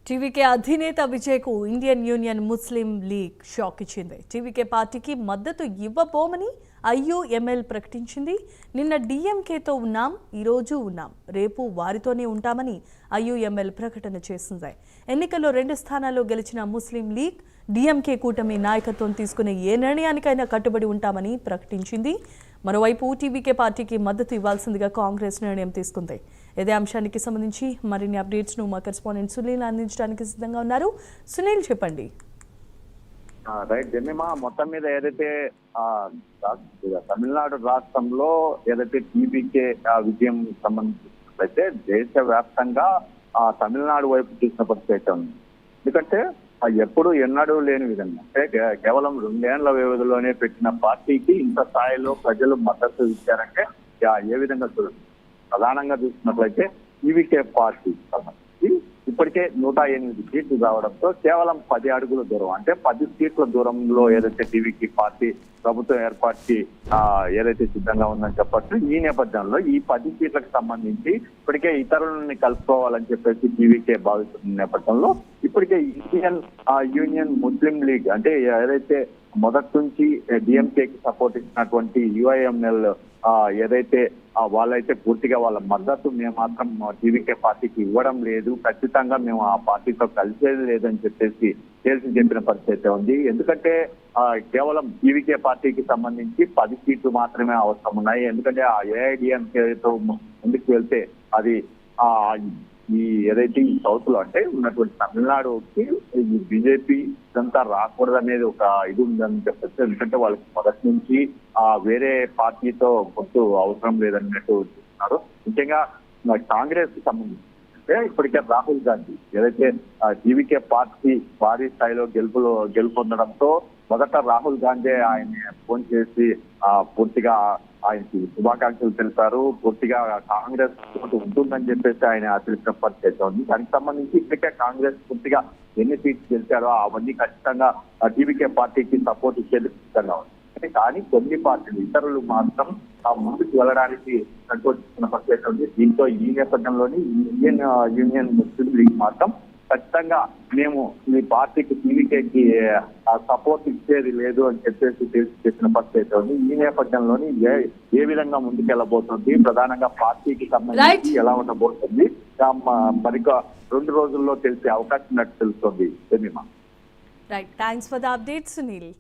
TVK అధినేత విజయ్కు Indian union ముస్లిం league shock ఇచ్చింది. TVK పార్టీకి మద్దతు ఇవ్వబోమని ఐయుఎంఎల్ ప్రకటించింది. నిన్న డీఎంకేతో ఉన్నాం, ఈరోజు ఉన్నాం, రేపు వారితోనే ఉంటామని ఐయుఎంఎల్ ప్రకటన చేసింది. ఎన్నికల్లో 2 స్థానాల్లో గెలిచిన ముస్లిం లీగ్ డీఎంకే కూటమి నాయకత్వం తీసుకునే ఏ నిర్ణయానికైనా కట్టుబడి ఉంటామని ప్రకటించింది. మరోవైపు టీవీకే పార్టీకి మద్దతు ఇవ్వాల్సిందిగా కాంగ్రెస్ నిర్ణయం తీసుకుంది. ఇదే అంశానికి సంబంధించి మరిన్ని అప్డేట్స్ ను మా కరెస్పాండెంట్ సునీల్ అందించడానికి సిద్ధంగా ఉన్నారు. సునీల్, చెప్పండి. రైట్ జన్మా, మొత్తం మీద ఏదైతే తమిళనాడు రాష్ట్రంలో ఏదైతే టీవీకే విజయం సంబంధించినట్లయితే దేశవ్యాప్తంగా తమిళనాడు వైపు చూసిన పరిస్థితి ఉంది. ఎందుకంటే ఎప్పుడు ఎన్నడూ లేని విధంగా, అంటే కేవలం 2 ఏళ్ల వ్యవధిలోనే పెట్టిన పార్టీకి ఇంత స్థాయిలో ప్రజలు మద్దతు ఇచ్చారంటే ఏ విధంగా చూడండి. ప్రధానంగా చూసినట్లయితే టీవీకే పార్టీ ఇప్పటికే 108 సీట్లు రావడంతో కేవలం 10 అడుగుల దూరం, అంటే 10 సీట్ల దూరంలో ఏదైతే టీవీకే పార్టీ ప్రభుత్వం ఏర్పాటుకి ఏదైతే సిద్ధంగా ఉందని చెప్పచ్చు. ఈ నేపథ్యంలో ఈ 10 సీట్లకు సంబంధించి ఇప్పటికే ఇతరులని కలుపుకోవాలని చెప్పేసి టీవీకే భావిస్తున్న నేపథ్యంలో ఇప్పటికే ఇండియన్ యూనియన్ ముస్లిం లీగ్, అంటే ఏదైతే మొదటి నుంచి డిఎంకేకి సపోర్ట్ ఇచ్చినటువంటి యుఐఎంఎల్ ఏదైతే వాళ్ళైతే పూర్తిగా వాళ్ళ మద్దతు మేము మాత్రం టీవీకే పార్టీకి ఇవ్వడం లేదు, ఖచ్చితంగా మేము ఆ పార్టీతో కలిసేది లేదని చెప్పేసి తేల్చి చెప్పిన పరిస్థితి ఉంది. ఎందుకంటే కేవలం టీవీకే పార్టీకి సంబంధించి 10 సీట్లు మాత్రమే అవసరం ఉన్నాయి. ఎందుకంటే ఆ ఏఐడిఎంకేతో ముందుకు వెళ్తే అది ఈ ఏదైతే ఈ సౌత్ లో అంటే ఉన్నటువంటి తమిళనాడుకి ఈ బీజేపీ ఇదంతా రాకూడదు అనేది ఒక ఇది ఉందని చెప్పచ్చు. ఎందుకంటే వాళ్ళకి మొదటి నుంచి వేరే పార్టీతో పొత్తు అవసరం లేదన్నట్టు చూస్తున్నారు. ముఖ్యంగా కాంగ్రెస్ కి సంబంధించి అంటే ఇప్పటికే రాహుల్ గాంధీ ఏదైతే టీవీకే పార్టీ భారీ స్థాయిలో గెలుపొందడంతో మొదట రాహుల్ గాంధీ ఆయన ఫోన్ చేసి పూర్తిగా ఆయనకి శుభాకాంక్షలు తెలిపారు. పూర్తిగా కాంగ్రెస్ ఉంటుందని చెప్పేసి ఆయన తెలిసిన పరిస్థితి ఉంది. దానికి సంబంధించి ఇప్పటికే కాంగ్రెస్ పూర్తిగా ఎన్ని సీట్లు గెలిచారో అవన్నీ ఖచ్చితంగా టీవీకే పార్టీకి సపోర్ట్ ఇచ్చేందుకు సిద్ధంగా ఉంది. కానీ కొన్ని పార్టీలు ఇతరులు మాత్రం ముందుకు వెళ్ళడానికి సంకోచిస్తున్న పరిస్థితి ఉంది. దీంతో ఈ నేపథ్యంలోని ఇండియన్ యూనియన్ ముస్లిం లీగ్ మాత్రం ఖచ్చితంగా మేము ఈ పార్టీకి టీవీకేకి సపోర్ట్ ఇచ్చేది లేదు అని చెప్పేసి చెప్పిన పరిస్థితి ఉంది. ఈ నేపథ్యంలోని ఏ విధంగా ముందుకెళ్ళబోతుంది, ప్రధానంగా పార్టీకి సంబంధించి ఎలా ఉండబోతుంది మరిక 2 రోజుల్లో తెలిసే అవకాశం ఉన్నట్టు తెలుస్తుంది. Right, thanks for the update Sunil.